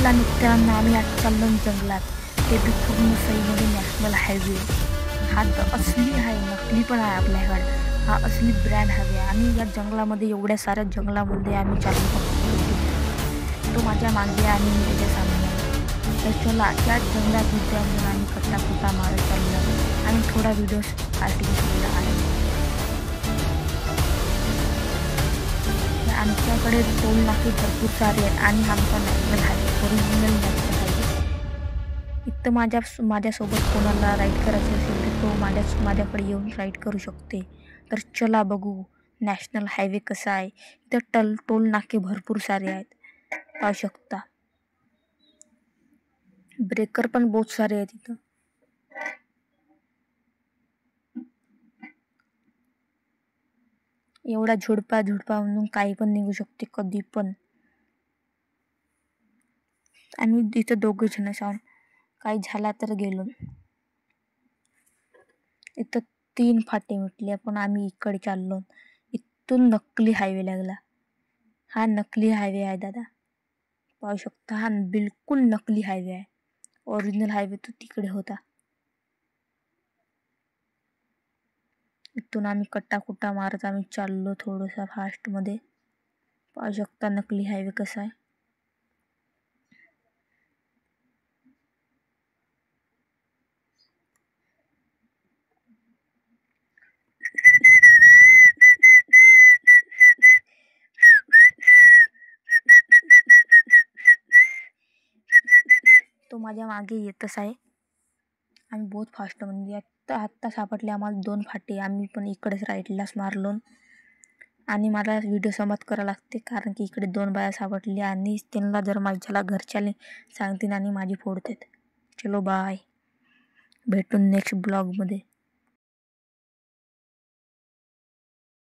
चला मित्रांनो, आम्ही आज चाललो जंगलात, ते बी पूर्ण सईमध्ये नॅशनल हायवे. हा तर असली आहे, नकली पण आहे आपल्याकडे. हा असली ब्रँड हायवे. आम्ही या जंगलामध्ये, एवढ्या साऱ्या जंगलामध्ये आम्ही चाललो. तो माझ्या मागे आणि मी त्याच्या सामने आहे. तर चला त्या जंगलात मित्रांनो आम्ही कट्टा मारत चाललो आणि थोडा व्हिडिओ आर्टिफिशियल आहे. आमच्याकडे टोल नाके भरपूर सारे आहेत आणि आमचा national highway, original national highway. इथं माझ्यासोबत कोणाला राईड करायचं असेल तर तो माझ्याकडे येऊन राईड करू शकते. तर चला बघू नॅशनल हायवे कसा आहे. इथं टोल नाके भरपूर सारे आहेत, पाहू शकता. ब्रेकर पण बहुत सारे आहेत इथं. एवढा झुडपा म्हणून काही पण निघू शकते कधी पण. आम्ही इथं दोघं जण आहोत, काही झाला तर गेलो. इथं 3 फाटे मिटले पण आम्ही इकडे चाललो. इथून नकली हायवे लागला. हा नकली हायवे आहे दादा, पाहू शकता. हा बिलकुल नकली हायवे आहे. ओरिजिनल हायवे तो तिकडे होता. इथून आम्ही कट्टा मारत आम्ही चाललो थोडंसं फास्ट मध्ये. पाहू शकता नकली हायवे कसा आहे. तो माझ्या मागे येतच आहे. आम्ही बहुत फास्ट म्हणजे आत्ता सापडले आम्हाला 2 फाटे. आम्ही पण इकडेच राईटलाच मारलो आणि मला व्हिडिओ समाप्त करावं लागते कारण की इकडे 2 बाया सापडल्या आणि त्यांना जर माझ्याला घरच्याले सांगतील आणि माझी फोडतात. चलो बाय, भेटून नेक्स्ट ब्लॉगमध्ये.